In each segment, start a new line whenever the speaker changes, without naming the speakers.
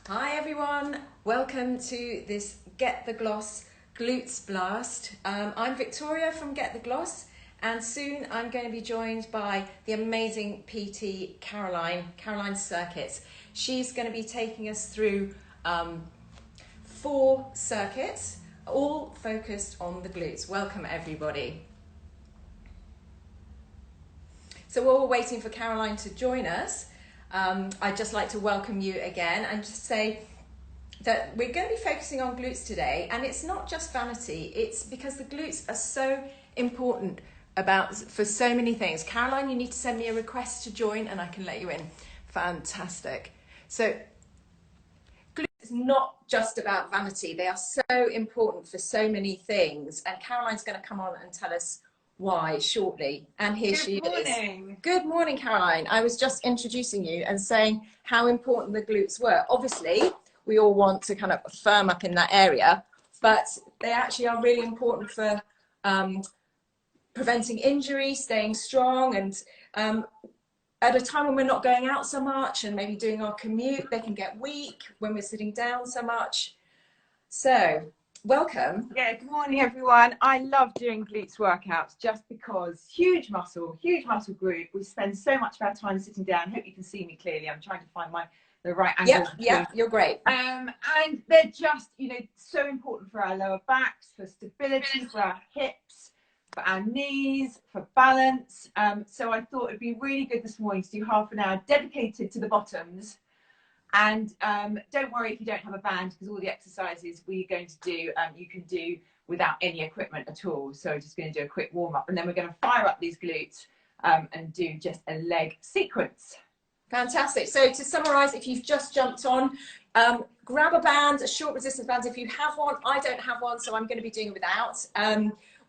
Hi everyone, welcome to this Get the Gloss Glutes Blast. I'm Victoria from Get the Gloss, and soon I'm going to be joined by the amazing PT Caroline Circuits. She's going to be taking us through 4 circuits, all focused on the glutes. Welcome everybody. So while we're waiting for Caroline to join us, I'd just like to welcome you again and just say that we're going to be focusing on glutes today, and it's not just vanity, it's because the glutes are so important for so many things. Caroline, you need to send me a request to join and I can let you in. Fantastic. So glutes is not just about vanity, they are so important for so many things, and Caroline's going to come on and tell us why shortly. And here she is. Good morning, Caroline. I was just introducing you and saying how important the glutes were. Obviously, we all want to kind of firm up in that area, but they actually are really important for preventing injury, staying strong, and at a time when we're not going out so much and maybe doing our commute, they can get weak when we're sitting down so much. So welcome.
Yeah, good morning everyone. I love doing glutes workouts just because huge muscle group. We spend so much of our time sitting down. Hope you can see me clearly. I'm trying to find the right angle.
Yeah, you're great.
And they're just, so important for our lower backs, for stability, for our hips, for our knees, for balance. So I thought it'd be really good this morning to do half an hour dedicated to the bottoms. And don't worry if you don't have a band, because all the exercises we're going to do, you can do without any equipment at all. So just going to do a quick warm up, and then we're going to fire up these glutes and do just a leg sequence.
Fantastic. So to summarize, if you've just jumped on, grab a band, a short resistance band if you have one. I don't have one, so I'm going to be doing it without.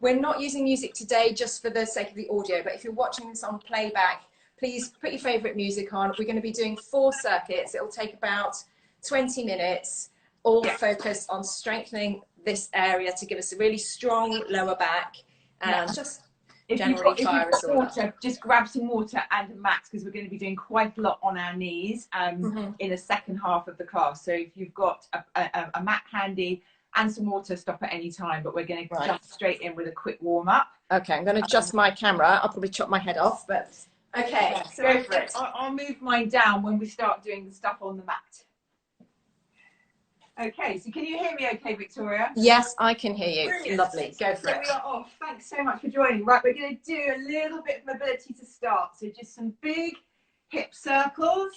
We're not using music today just for the sake of the audio, but if you're watching this on playback, please put your favorite music on. We're going to be doing 4 circuits. It'll take about 20 minutes, all focused on strengthening this area to give us a really strong lower back and just generally fire us all up.
Just grab some water and a mat, because we're going to be doing quite a lot on our knees in the second half of the class. So if you've got a mat handy and some water, stop at any time, but we're going to jump straight in with a quick warm up.
Okay, I'm going to adjust my camera. I'll probably chop my head off, but okay, so go for it.
I'll move mine down when we start doing the stuff on the mat. Okay, so can you hear me okay, Victoria?
Yes, I can hear you.
Brilliant.
Lovely, go for it.
We are off. Thanks so much for joining. Right, we're going to do a little bit of mobility to start. So just some big hip circles.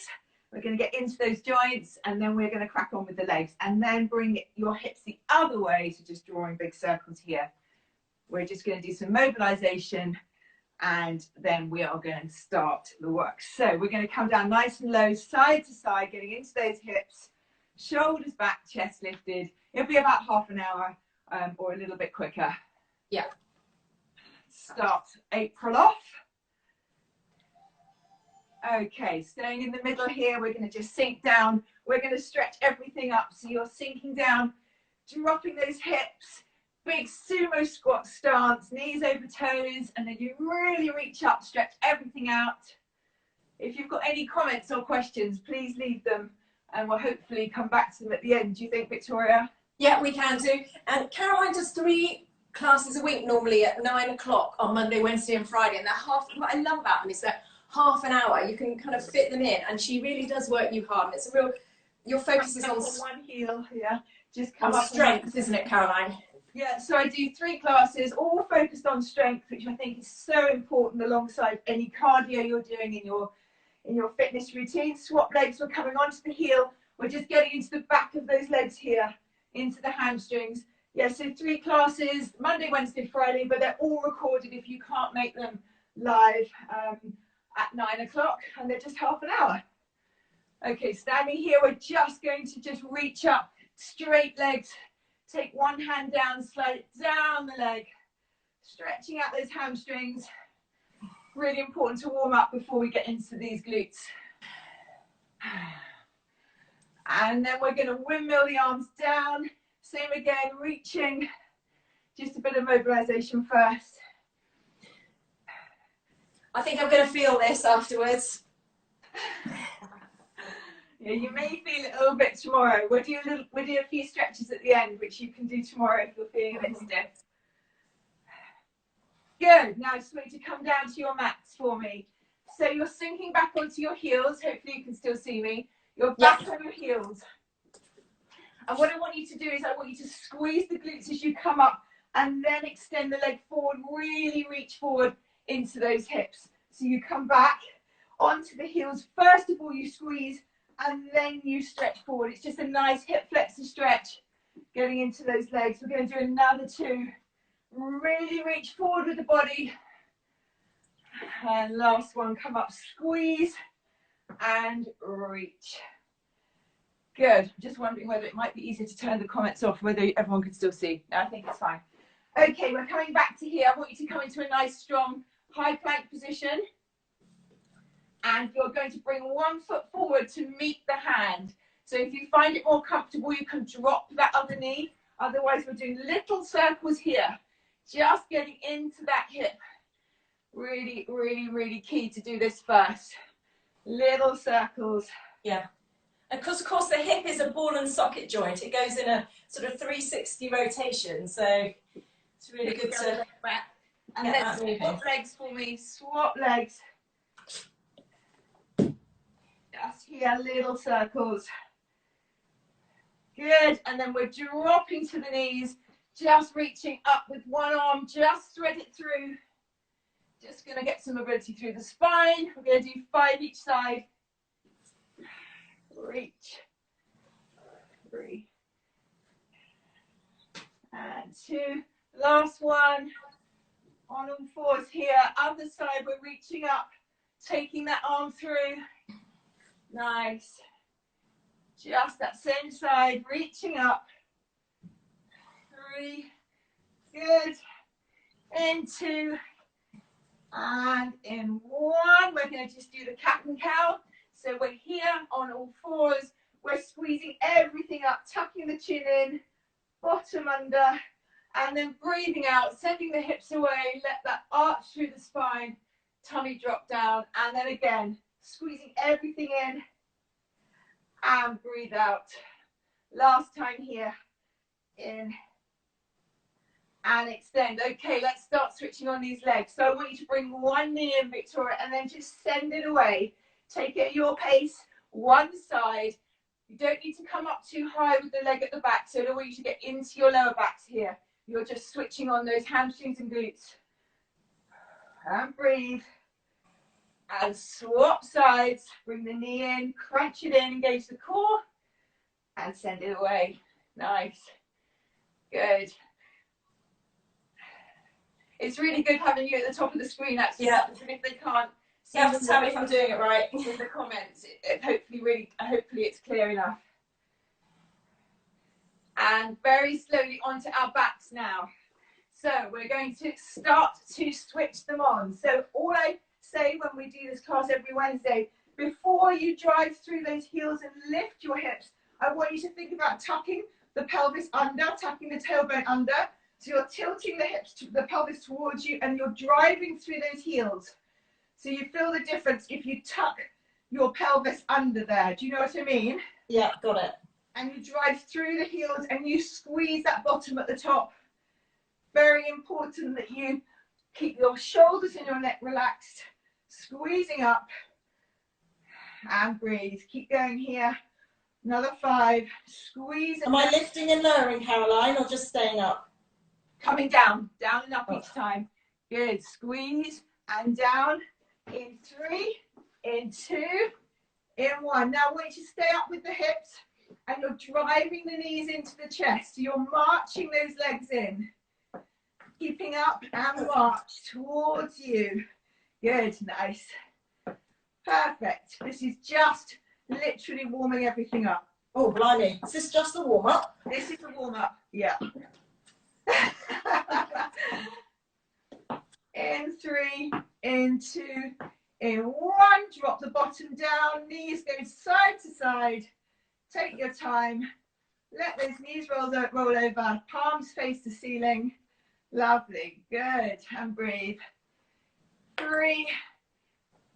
We're going to get into those joints, and then we're going to crack on with the legs, and then bring your hips the other way, so just drawing big circles here. We're just going to do some mobilization, and then we are going to start the work. So we're going to come down nice and low, side to side, getting into those hips, shoulders back, chest lifted. It'll be about half an hour or a little bit quicker.
Yeah.
Start April off. Okay, staying in the middle here, we're going to just sink down. We're going to stretch everything up. So you're sinking down, dropping those hips, big sumo squat stance, knees over toes, and then you really reach up, stretch everything out. If you've got any comments or questions, please leave them, and we'll hopefully come back to them at the end. Do you think, Victoria?
Yeah, we can do. And Caroline does 3 classes a week normally at 9 o'clock on Monday, Wednesday and Friday, and they're what I love about them is that half an hour you can kind of fit them in, and she really does work you hard, and it's a real, your focus is on
one heel here, just
come up strength, isn't it, Caroline?
Yeah, so I do 3 classes, all focused on strength, which I think is so important alongside any cardio you're doing in your fitness routine. Swap legs, we're coming onto the heel, we're just getting into the back of those legs here, into the hamstrings. Yeah, so 3 classes, Monday, Wednesday, Friday, but they're all recorded if you can't make them live at 9 o'clock, and they're just half an hour. Okay, standing here, we're just going to just reach up, straight legs, take one hand down, slide it down the leg, stretching out those hamstrings. Really important to warm up before we get into these glutes. And then we're going to windmill the arms down. Same again, reaching. Just a bit of mobilization first.
I think I'm going to feel this afterwards.
Yeah, you may feel it a little bit tomorrow. We'll do a few stretches at the end, which you can do tomorrow if you're feeling a bit stiff. Good. Now I just want you to come down to your mats for me. So you're sinking back onto your heels. Hopefully you can still see me. You're back on your heels. And what I want you to do is I want you to squeeze the glutes as you come up and then extend the leg forward. Really reach forward into those hips. So you come back onto the heels. First of all, you squeeze and then you stretch forward. It's just a nice hip flexor stretch getting into those legs. We're going to do another 2. Really reach forward with the body. And last one, come up, squeeze and reach. Good. Just wondering whether it might be easier to turn the comments off, whether everyone can still see. No, I think it's fine. Okay, we're coming back to here. I want you to come into a nice, strong, high plank position. And you're going to bring one foot forward to meet the hand. So if you find it more comfortable, you can drop that other knee. Otherwise, we're doing little circles here. Just getting into that hip. Really, really, really key to do this first. Little circles.
Yeah. And because, of course, the hip is a ball and socket joint. It goes in a sort of 360 rotation. So it's really good to...
And let's swap legs for me. Swap legs. Just here, little circles. Good. And then we're dropping to the knees. Just reaching up with one arm. Just thread it through. Just going to get some mobility through the spine. We're going to do 5 each side. Reach. 3. And 2. Last one. On all fours here. Other side, we're reaching up. Taking that arm through. Nice. Just that same side. Reaching up. 3. Good. In 2. And in 1. We're going to just do the cat and cow. So we're here on all fours. We're squeezing everything up, tucking the chin in, bottom under, and then breathing out, sending the hips away. Let that arch through the spine, tummy drop down, and then again, squeezing everything in and breathe out. Last time here. In and extend. Okay, let's start switching on these legs. So I want you to bring one knee in, Victoria, and then just send it away. Take it at your pace, one side. You don't need to come up too high with the leg at the back, so I don't want you to get into your lower backs here. You're just switching on those hamstrings and glutes. And breathe. And swap sides. Bring the knee in, crunch it in, engage the core, and send it away. Nice. Good. It's really good having you at the top of the screen, actually. Yeah. If they can't see,
you have to tell me if I'm doing it right
in the comments. Hopefully it's clear enough. And very slowly onto our backs now. So we're going to start to switch them on. So all I say when we do this class every Wednesday, before you drive through those heels and lift your hips, I want you to think about tucking the pelvis under, tucking the tailbone under. So you're tilting the hips, the pelvis towards you, and you're driving through those heels. So you feel the difference if you tuck your pelvis under there. Do you know what I mean?
Yeah, got it.
And you drive through the heels and you squeeze that bottom at the top. Very important that you keep your shoulders and your neck relaxed, squeezing up, and breathe. Keep going here. Another 5. Squeeze.
Am I lifting and lowering, Caroline, or just staying up?
Coming down, down and up each time. Good. Squeeze and down. In 3, in 2, in 1. Now I want you to stay up with the hips and you're driving the knees into the chest. So you're marching those legs in. Keeping up and march towards you. Good, nice. Perfect. This is just literally warming everything up.
Oh, blimey. Is this just a warm-up?
This is a warm-up, yeah. In 3, in 2, in 1. Drop the bottom down. Knees go side to side. Take your time. Let those knees roll over. Palms face the ceiling. Lovely. Good. And breathe. 3,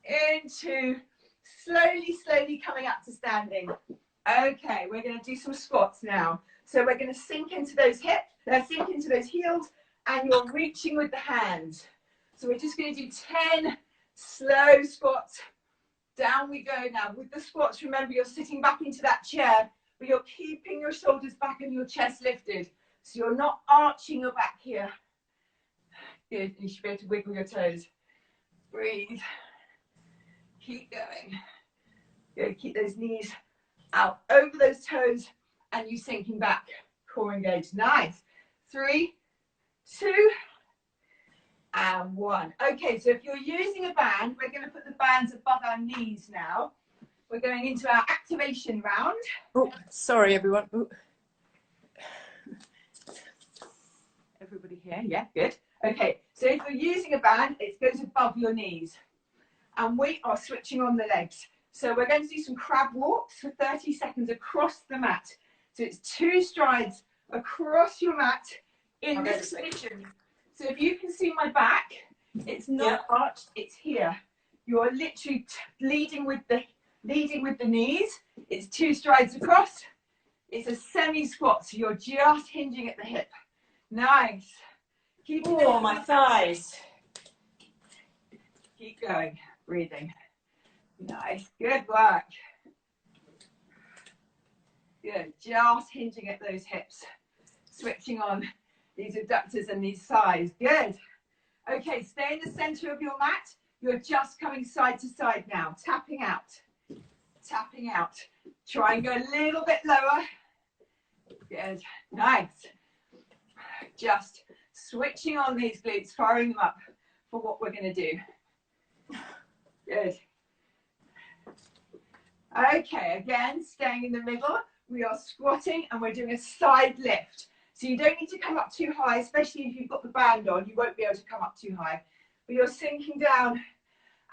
in 2. slowly coming up to standing. Okay, we're going to do some squats now. So we're going to sink into those hips, sink into those heels, and you're reaching with the hands. So we're just going to do 10 slow squats. Down we go now. With the squats, remember you're sitting back into that chair, but you're keeping your shoulders back and your chest lifted. So you're not arching your back here. Good, you should be able to wiggle your toes. Breathe. Keep going. Good, keep those knees out over those toes and you sinking back. Core engaged. Nice. 3, 2, and 1. Okay, so if you're using a band, we're going to put the bands above our knees now. We're going into our activation round.
Oh, sorry, everyone. Ooh.
Everybody here? Yeah, good. Okay, so if you're using a band, it goes above your knees. And we are switching on the legs. So we're going to do some crab walks for 30 seconds across the mat. So it's 2 strides across your mat in this position. So if you can see my back, it's not arched, it's here. You're literally leading with the knees. It's 2 strides across. It's a semi-squat, so you're just hinging at the hip. Nice. Keep
my thighs.
Keep going, breathing. Nice, good work. Good, just hinging at those hips. Switching on these abductors and these thighs. Good. Okay, stay in the center of your mat. You're just coming side to side now. Tapping out. Tapping out. Try and go a little bit lower. Good. Nice. Just switching on these glutes, firing them up for what we're going to do. Good. Okay, again, staying in the middle. We are squatting and we're doing a side lift. So you don't need to come up too high, especially if you've got the band on. You won't be able to come up too high. But you're sinking down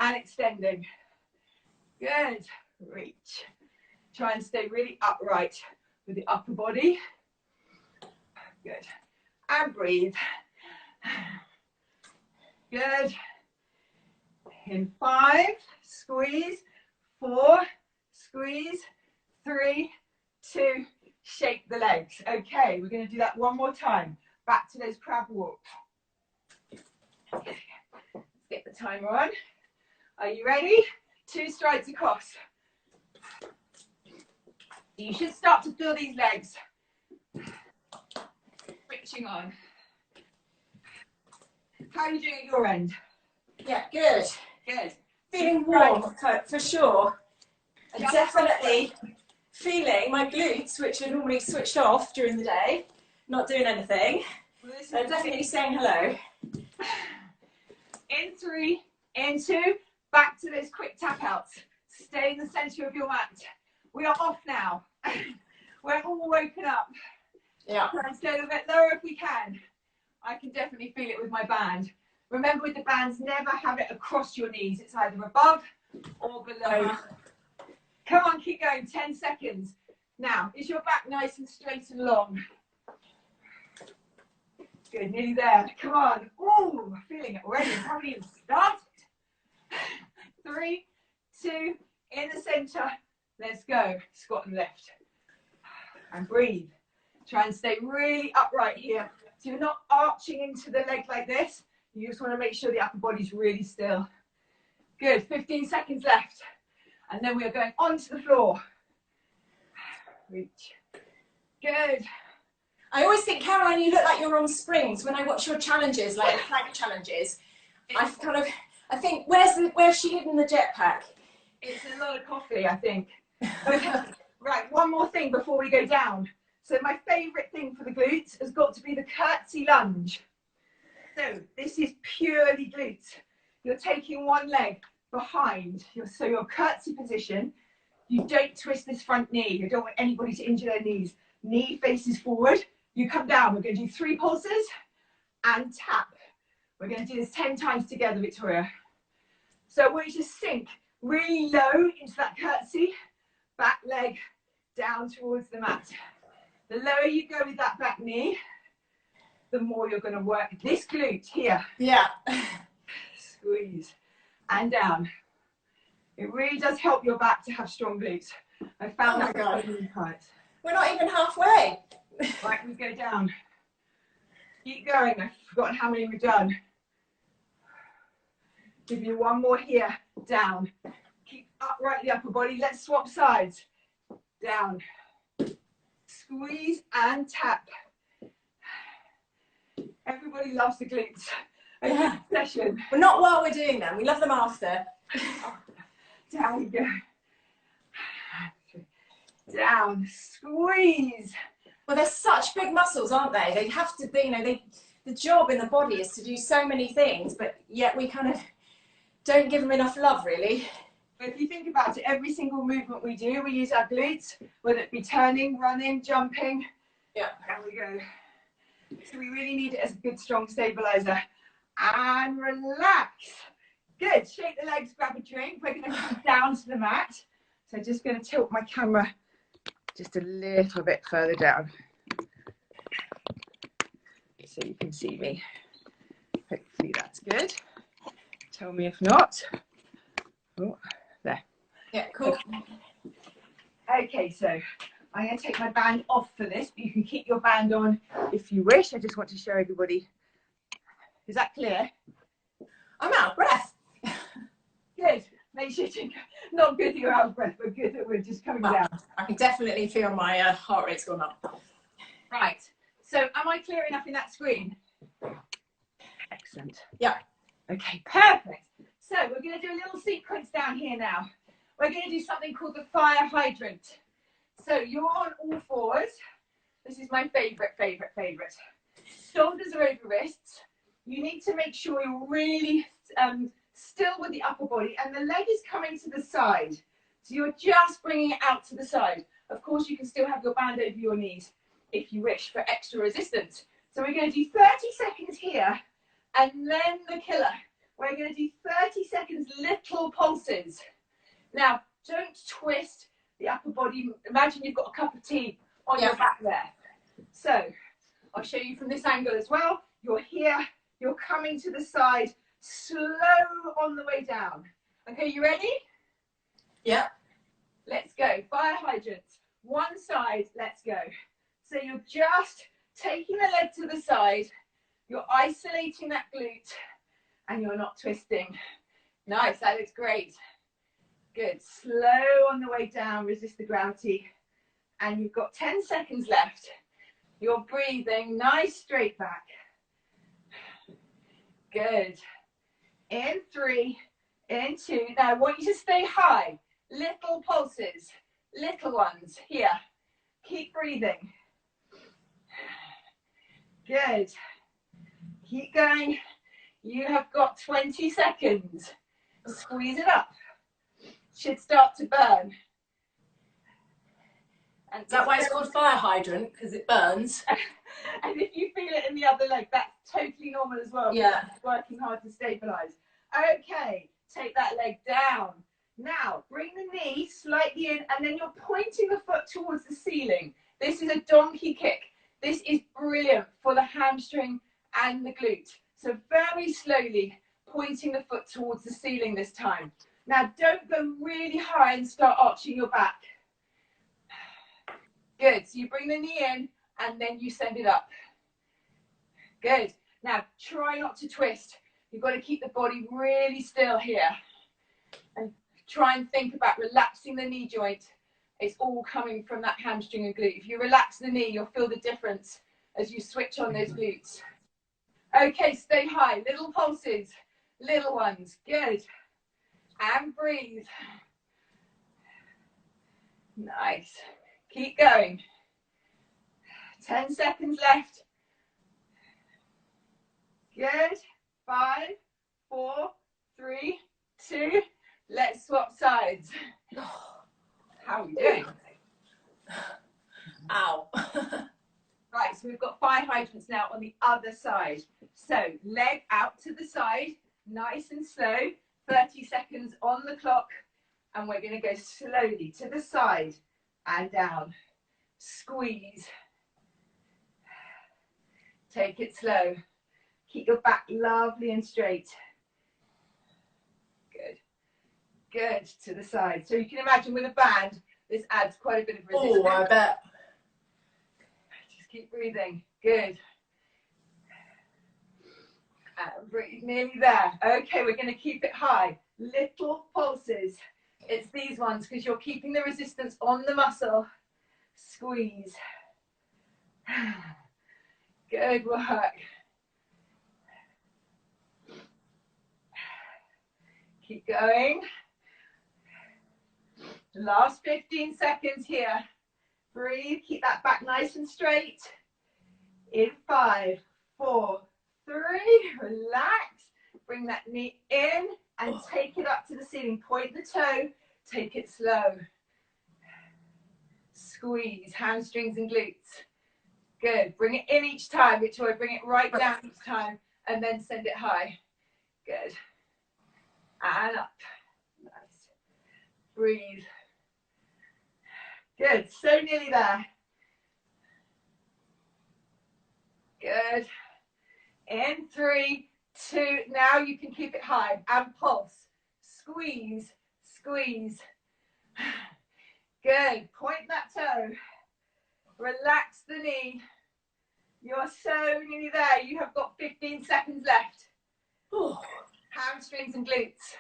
and extending. Good. Reach. Try and stay really upright with the upper body. Good. And breathe. Good. In 5, squeeze. 4, squeeze. 3, 2, shake the legs. Okay, we're going to do that one more time. Back to those crab walks. Okay. Let's get the timer on. Are you ready? 2 strides across. You should start to feel these legs. Switching on. How are you doing at your end?
Yeah, good.
Good.
Feeling warm, for sure. And definitely feeling my glutes, which are normally switched off during the day, not doing anything. They're definitely saying hello.
In 3, in 2, back to those quick tap outs. Stay in the center of your mat. We are off now. We're all woken up.
Yeah.
Try and stay a little bit lower if we can. I can definitely feel it with my band. Remember, with the bands, never have it across your knees. It's either above or below. Come on, keep going. 10 seconds. Now, is your back nice and straight and long? Good, nearly there. Come on. Ooh, I'm feeling it already. I haven't even started. 3, 2, in the center. Let's go. Squat and lift. And breathe. Try and stay really upright here. So you're not arching into the leg like this. You just want to make sure the upper body's really still. Good. 15 seconds left. And then we are going onto the floor. Reach. Good.
I always think, Caroline, you look like you're on springs when I watch your challenges, like the plank challenges. I think, where's she hidden the jetpack?
It's a lot of coffee, I think. Okay. Right, one more thing before we go down. So my favourite thing for the glutes has got to be the curtsy lunge. So this is purely glutes. You're taking one leg behind, so your curtsy position. You don't twist this front knee. You don't want anybody to injure their knees. Knee faces forward. You come down. We're going to do 3 pulses and tap. We're going to do this 10 times together, Victoria. So I want you to sink really low into that curtsy, back leg down towards the mat. The lower you go with that back knee, the more you're going to work this glute here.
Yeah.
Squeeze and down. It really does help your back to have strong glutes. I found
Oh my
that
God.
really hard.
We're not even halfway.
Right, we go down. Keep going. I've forgotten how many we've done. Give you one more here. Down. Keep upright the upper body. Let's swap sides. Down. Squeeze and tap. Everybody loves the glutes. A good session.
But not while we're doing them. We love them after.
Down you go. Down. Squeeze.
Well, they're such big muscles, aren't they? They have to be, you know, the job in the body is to do so many things, but yet we kind of don't give them enough love, really.
If you think about it, every single movement we do, we use our glutes, whether it be turning, running, jumping.
Yeah.
There we go. So we really need it as a good, strong stabilizer. And relax. Good. Shake the legs, grab a drink. We're going to come down to the mat. So just going to tilt my camera just a little bit further down so you can see me. Hopefully that's good. Tell me if not. Oh, there.
Yeah, cool.
Okay, so I'm going to take my band off for this, but you can keep your band on if you wish. I just want to show everybody. Is that clear?
I'm out of breath.
Good. Make sure to, not good that you're out of breath, but good that we're just coming down.
I can definitely feel my heart rate's gone up.
Right. So am I clear enough in that screen? Excellent.
Yeah.
Okay, perfect. So we're going to do a little sequence down here now. We're going to do something called the fire hydrant. So you're on all fours. This is my favorite. Shoulders are over wrists. You need to make sure you're really still with the upper body, and the leg is coming to the side. So you're just bringing it out to the side. Of course, you can still have your band over your knees if you wish for extra resistance. So we're going to do 30 seconds here, and then the killer. We're going to do 30 seconds little pulses. Now, don't twist the upper body. Imagine you've got a cup of tea on your back there. So I'll show you from this angle as well. You're here, you're coming to the side, slow on the way down. Okay, you ready?
Yeah.
Let's go. Fire hydrants. One side, let's go. So you're just taking the leg to the side, you're isolating that glute, and you're not twisting. Nice, that looks great. Good. Slow on the way down, resist the gravity. And you've got 10 seconds left. You're breathing, nice straight back. Good. In 3, in 2. Now I want you to stay high. Little pulses, little ones. Here. Keep breathing. Good. Keep going. You have got 20 seconds. Squeeze it up. Should start to burn. And
Is that why it's called fire hydrant? Because it burns.
And if you feel it in the other leg, that's totally normal as well.
Yeah.
Working hard to stabilize. Okay, take that leg down. Now, bring the knee slightly in, and then you're pointing the foot towards the ceiling. This is a donkey kick. This is brilliant for the hamstring and the glute. So very slowly pointing the foot towards the ceiling this time. Now, don't go really high and start arching your back. Good. So you bring the knee in and then you send it up. Good. Now, try not to twist. You've got to keep the body really still here. And try and think about relaxing the knee joint. It's all coming from that hamstring and glute. If you relax the knee, you'll feel the difference as you switch on those glutes. Okay, stay high. Little pulses, little ones. Good. And breathe. Nice. Keep going. 10 seconds left. Good. 5, 4, 3, 2. Let's swap sides. How are we doing?
Ow.
Right, so we've got fire hydrants now on the other side. So leg out to the side, nice and slow. 30 seconds on the clock. And we're going to go slowly to the side and down. Squeeze. Take it slow. Keep your back lovely and straight. Good. Good, to the side. So you can imagine with a band, this adds quite a bit of resistance.
Oh, I bet.
Just keep breathing. Good. And breathe, nearly there. Okay, we're going to keep it high. Little pulses. It's these ones because you're keeping the resistance on the muscle. Squeeze. Good work. Keep going. Last 15 seconds here. Breathe, keep that back nice and straight. In 5, 4, 3, relax. Bring that knee in and take it up to the ceiling. Point the toe, take it slow. Squeeze, hamstrings and glutes. Good, bring it in each time, Victoria, bring it right down each time and then send it high. Good. And up. Nice. Breathe. Good, so nearly there. Good. In 3, 2, now you can keep it high and pulse. Squeeze, squeeze. Good, point that toe. Relax the knee. You're so nearly there. You have got 15 seconds left.
Ooh.
Hamstrings and glutes.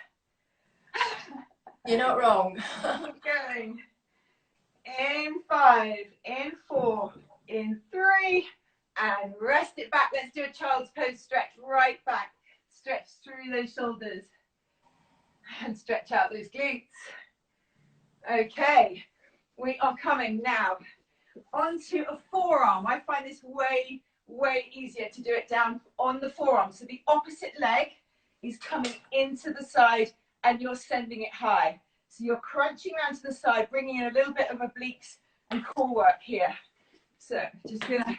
You're not wrong.
Keep going. In 5, in 4, in 3, and rest it back. Let's do a child's pose stretch. Right back. Stretch through those shoulders. And stretch out those glutes. Okay. We are coming now onto a forearm. I find this way, way easier to do it down on the forearm. So the opposite leg is coming into the side and you're sending it high. So you're crunching around to the side, bringing in a little bit of obliques and core work here. So just gonna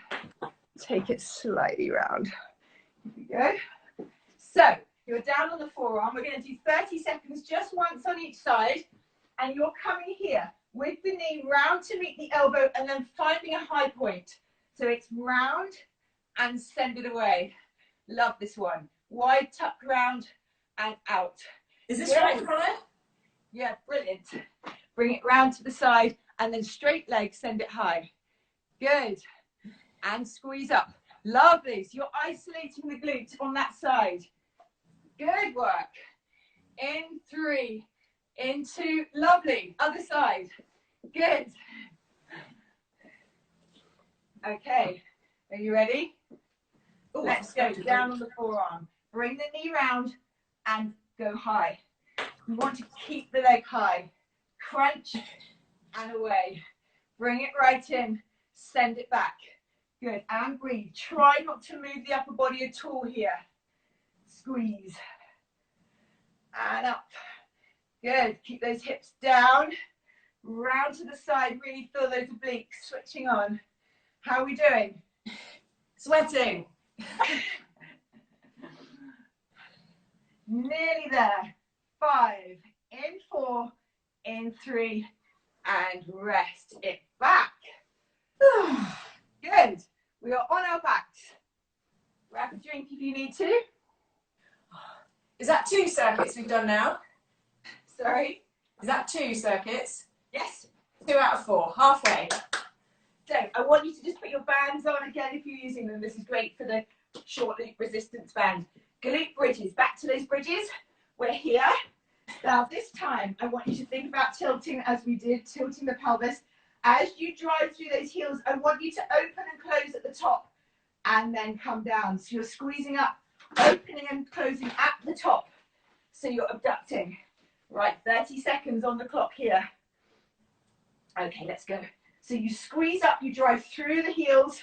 take it slightly round. Here we go. So you're down on the forearm. We're gonna do 30 seconds, just once on each side. And you're coming here with the knee round to meet the elbow and then finding a high point. So it's round and send it away. Love this one. Wide tuck round and out.
Is this right, Brian?
Yeah, brilliant. Bring it round to the side and then straight leg, send it high. Good. And squeeze up. Lovely. So you're isolating the glutes on that side. Good work. In 3, in 2, lovely. Other side. Good. Okay. Are you ready? Ooh, let's go down on the forearm. Bring the knee round and go high. You want to keep the leg high. Crunch and away. Bring it right in. Send it back. Good. And breathe. Try not to move the upper body at all here. Squeeze. And up. Good. Keep those hips down. Round to the side. Really feel those obliques switching on. How are we doing?
Sweating.
Nearly there. 5, in 4, in 3, and rest it back. Good. We are on our backs. Grab a drink if you need to.
Is that 2 circuits we've done now?
Sorry?
Is that 2 circuits?
Yes.
2 out of 4, halfway.
So I want you to just put your bands on again if you're using them. This is great for the short loop resistance band. Glute bridges. Back to those bridges. We're here. Now this time I want you to think about tilting as we did, tilting the pelvis. As you drive through those heels, I want you to open and close at the top and then come down. So you're squeezing up, opening and closing at the top. So you're abducting. Right, 30 seconds on the clock here. Okay, let's go. So you squeeze up, you drive through the heels,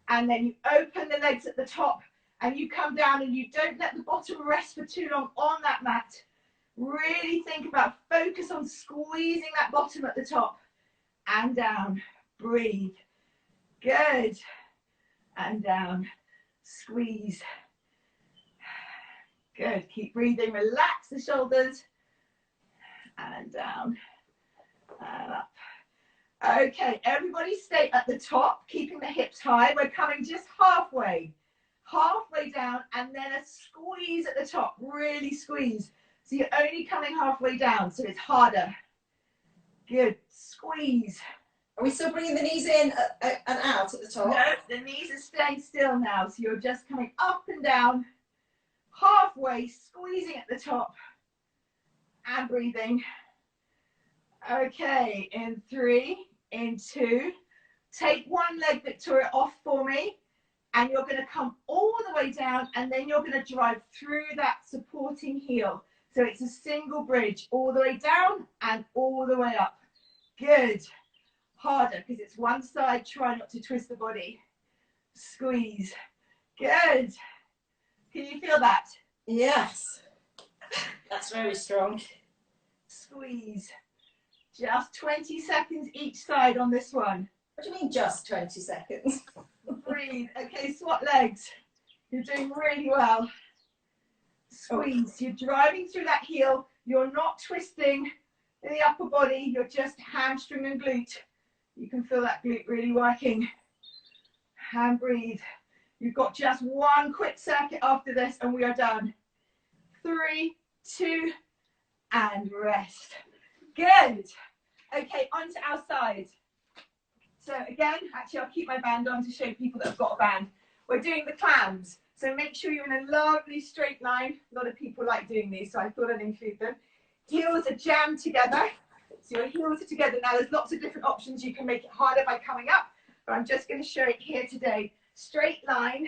and then you open the legs at the top, and you come down, and you don't let the bottom rest for too long on that mat. Really think about, focus on squeezing that bottom at the top, and down. Breathe. Good. And down. Squeeze. Good. Keep breathing. Relax the shoulders. And down. And up. Okay, everybody stay at the top, keeping the hips high. We're coming just halfway down, and then a squeeze at the top, really squeeze. So you're only coming halfway down, so it's harder. Good. Squeeze.
Are we still bringing the knees in and out at the top?
No, the knees are staying still now. So you're just coming up and down, halfway, squeezing at the top and breathing. Okay, in 3, in 2. Take one leg, Victoria, off for me. And you're going to come all the way down, and then you're going to drive through that supporting heel. So it's a single bridge all the way down and all the way up. Good. Harder, because it's one side. Try not to twist the body. Squeeze. Good. Can you feel that?
Yes. That's very strong.
Squeeze. Just 20 seconds each side on this one.
What do you mean just 20 seconds?
Breathe. Okay, swap legs. You're doing really well. Squeeze. You're driving through that heel. You're not twisting the upper body. You're just hamstring and glute. You can feel that glute really working. And breathe. You've got just one quick circuit after this and we are done. 3, 2, and rest. Good. Okay, onto our side. So again, actually I'll keep my band on to show people that have got a band. We're doing the clams. So make sure you're in a lovely straight line. A lot of people like doing these, so I thought I'd include them. Heels are jammed together. So your heels are together. Now there's lots of different options. You can make it harder by coming up, but I'm just going to show it here today. Straight line,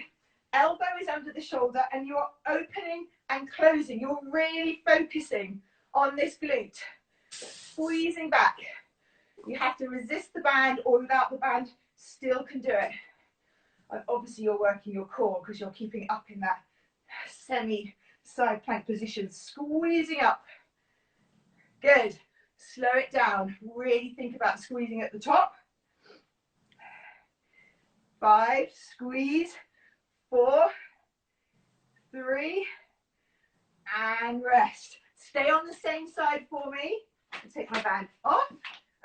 elbow is under the shoulder, and you're opening and closing. You're really focusing on this glute. Squeezing back. You have to resist the band, or without the band, still can do it. And obviously you're working your core because you're keeping it up in that semi side plank position, squeezing up. Good. Slow it down. Really think about squeezing at the top. 5, squeeze. 4, 3, and rest. Stay on the same side for me. I'll take my band off.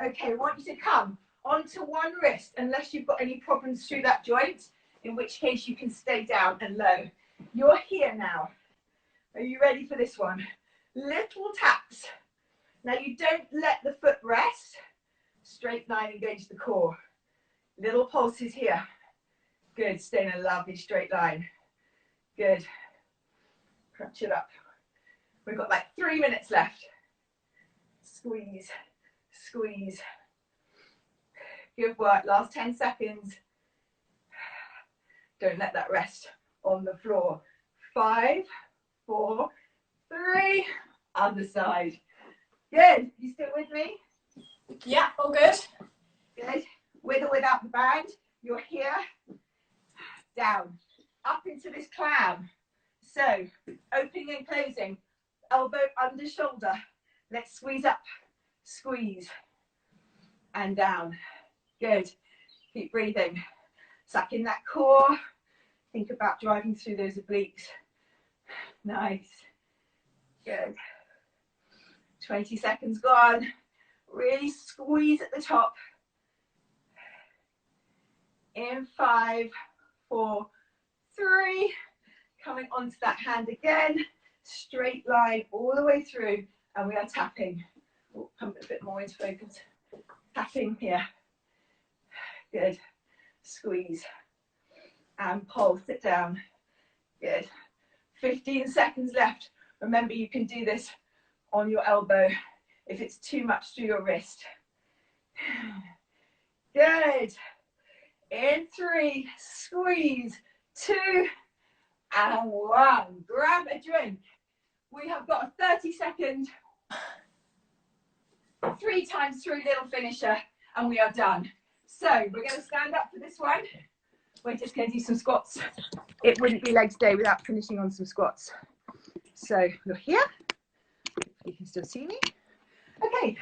Okay, I want you to come onto one wrist, unless you've got any problems through that joint, in which case you can stay down and low. You're here now. Are you ready for this one? Little taps. Now you don't let the foot rest. Straight line, engage the core. Little pulses here. Good, stay in a lovely straight line. Good. Crunch it up. We've got like 3 minutes left. Squeeze, squeeze. Good work, last 10 seconds. Don't let that rest on the floor. 5, 4, 3, other side. Good, you still with me?
Yeah, all good.
Good, with or without the band, you're here, down, up into this clam. So, opening and closing, elbow under shoulder. Let's squeeze up, squeeze, and down. Good, keep breathing. Suck in that core. Think about driving through those obliques. Nice, good. 20 seconds gone. Really squeeze at the top. In 5, 4, 3. Coming onto that hand again. Straight line all the way through. And we are tapping. We'll come a bit more into focus. Tapping here. Good. Squeeze. And pull. Sit down. Good. 15 seconds left. Remember, you can do this on your elbow if it's too much through your wrist. Good. In 3, squeeze. 2, and 1. Grab a drink. We have got a 30-second, 3 times through little finisher, and we are done. So we're going to stand up for this one. We're just going to do some squats. It wouldn't be leg day without finishing on some squats. So you're here. You can still see me. Okay,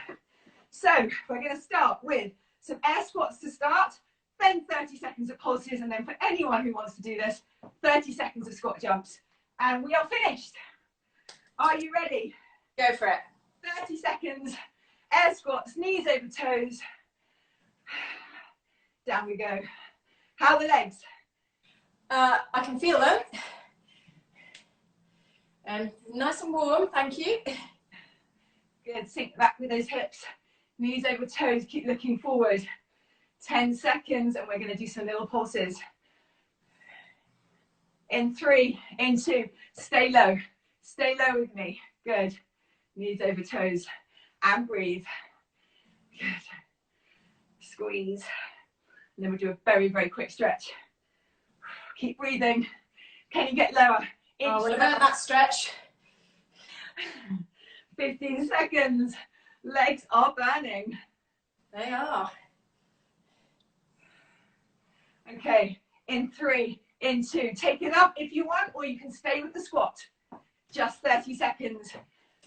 so we're going to start with some air squats to start, then 30 seconds of pulses, and then for anyone who wants to do this, 30 seconds of squat jumps. And we are finished. Are you ready?
Go for it.
30 seconds, air squats, knees over toes. Down we go. How are the legs?
I can feel them. Nice and warm, thank you.
Good, sink back with those hips, knees over toes, keep looking forward. 10 seconds, and we're going to do some little pulses. In 3, in 2, stay low with me. Good, knees over toes, and breathe. Good, squeeze, and then we'll do a very, very quick stretch. Keep breathing. Can you get lower?
Oh, we'll learn that stretch.
15 seconds. Legs are burning.
They are.
Okay, in 3, in 2. Take it up if you want, or you can stay with the squat. Just 30 seconds.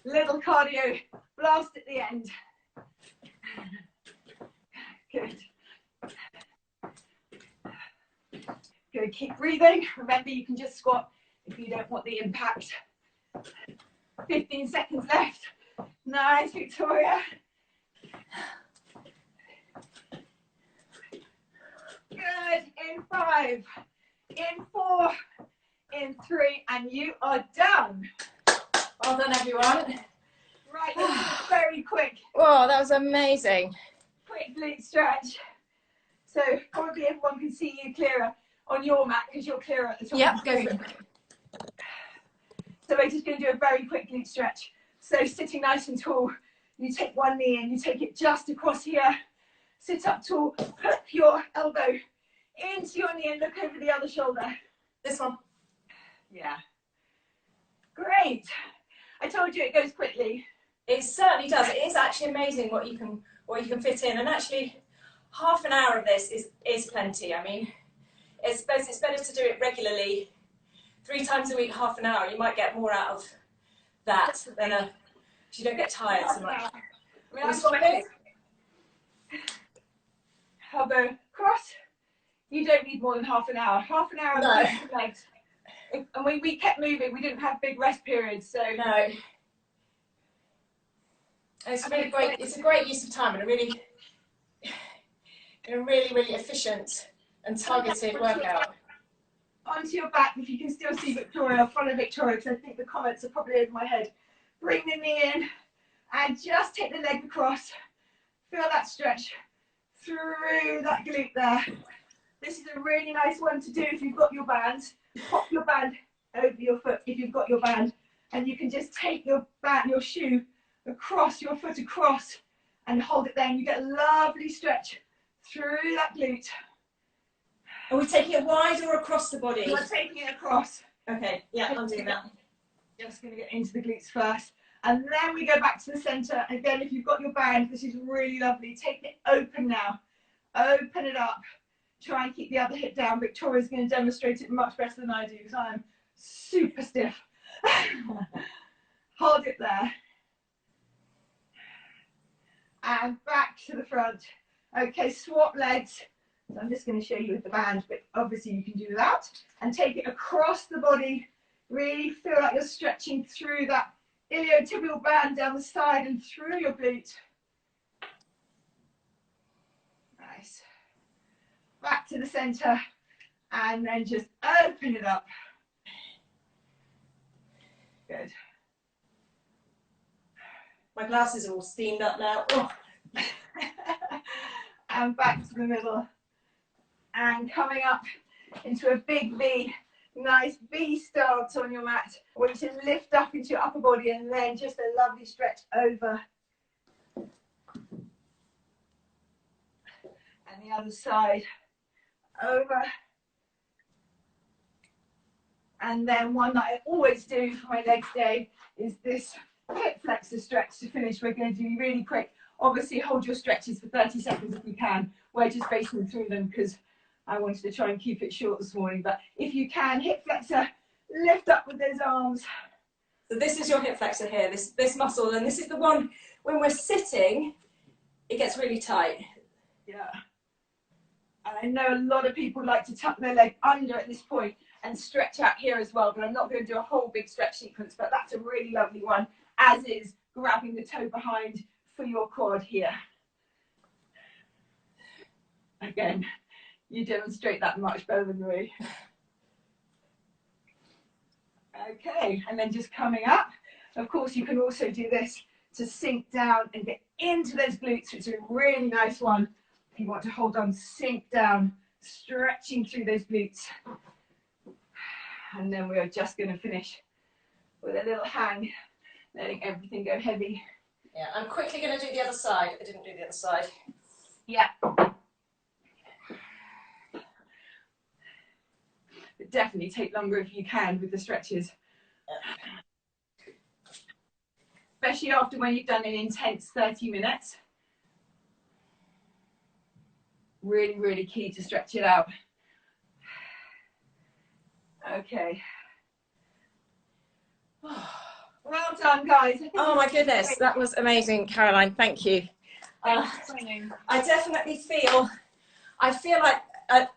Little cardio blast at the end. Good. Good, keep breathing. Remember, you can just squat if you don't want the impact. 15 seconds left. Nice, Victoria. Good, in 5, in 4, in 3, and you are done.
Well done, everyone.
Right, this is a very quick.
Oh, that was amazing.
Quick glute stretch. So probably everyone can see you clearer on your mat because you're clearer at the top.
Yep, go for it.
So we're just going to do a very quick glute stretch. So sitting nice and tall, you take one knee and you take it just across here. Sit up tall, hook your elbow into your knee and look over the other shoulder.
This one.
Yeah. Great. I told you it goes quickly.
It certainly does. It is actually amazing what you can fit in, and actually half an hour of this is plenty. I mean, it's better to do it regularly, 3 times a week, half an hour. You might get more out of that than you don't get tired so much.
I mean, I'm sweating. Elbow cross. You don't need more than half an hour. Half an hour of
No.
legs. And we kept moving. We didn't have big rest periods, so
No. It's really great. It's a great use of time and a really efficient and targeted workout.
Onto your back, if you can still see Victoria, follow Victoria, because I think the comments are probably over my head. Bring the knee in and just take the leg across. Feel that stretch through that glute there. This is a really nice one to do if you've got your band. Pop your band over your foot if you've got your band, and you can just take your band, your shoe across, your foot across, and hold it there, and you get a lovely stretch through that glute.
Are we taking it wide or across the body?
We're taking it across.
Okay, yeah, I'm doing that.
Just going to get into the glutes first, and then we go back to the center. Again, if you've got your band, this is really lovely. Take it open now. Open it up. Try and keep the other hip down. Victoria's going to demonstrate it much better than I do because I'm super stiff. Hold it there. And back to the front. Okay, swap legs. So I'm just going to show you with the band, but obviously you can do that. And take it across the body. Really feel like you're stretching through that iliotibial band down the side and through your glute. Nice. Back to the center, and then just open it up. Good.
My glasses are all steamed up now. Oh.
And back to the middle. And coming up into a big V. Nice V stance on your mat. I want you to lift up into your upper body and then just a lovely stretch over. And the other side. Over. And then one that I always do for my legs day is this hip flexor stretch to finish. We're going to do really quick. Obviously hold your stretches for 30 seconds if you can. We're just racing through them because I wanted to try and keep it short this morning. But if you can, hip flexor, lift up with those arms.
So this is your hip flexor here, this muscle, and this is the one when we're sitting, it gets really tight.
Yeah. And I know a lot of people like to tuck their leg under at this point and stretch out here as well, but I'm not going to do a whole big stretch sequence, but that's a really lovely one, as is grabbing the toe behind for your quad here. Again, you demonstrate that much better than me. Okay, and then just coming up. Of course, you can also do this to sink down and get into those glutes, which is a really nice one. If you want to hold on, sink down, stretching through those glutes. And then we are just going to finish with a little hang, letting everything go heavy.
Yeah, I'm quickly going to do the other side. I didn't do the other side.
Yeah. But definitely take longer if you can with the stretches. Especially after when you've done an intense 30 minutes. Really, really key to stretch it out. Okay. Well done, guys.
Oh my goodness, that was amazing, Caroline. Thank you. I definitely feel, like,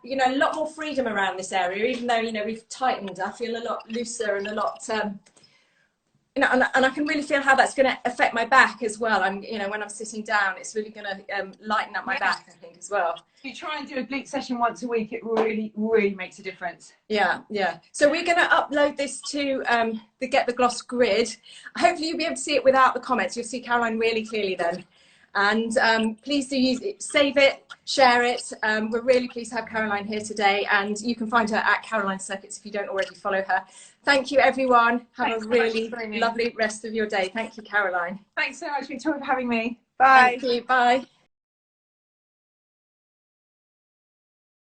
you know, a lot more freedom around this area, even though, you know, we've tightened. I feel a lot looser and a lot, you know, and I can really feel how that's going to affect my back as well. You know, when I'm sitting down, it's really going to lighten up my back, I think, as well.
If you try and do a glute session once a week, it really, really makes a difference.
Yeah, yeah. So we're going to upload this to the Get the Gloss grid. Hopefully you'll be able to see it without the comments. You'll see Caroline really clearly then. And please do use it, save it, share it. We're really pleased to have Caroline here today, and you can find her at Caroline Circuits if you don't already follow her. Thank you, everyone. Have a really lovely rest of your day. Thank you, Caroline.
Thanks so much, Victoria, for having me. Bye.
Thank you. Bye.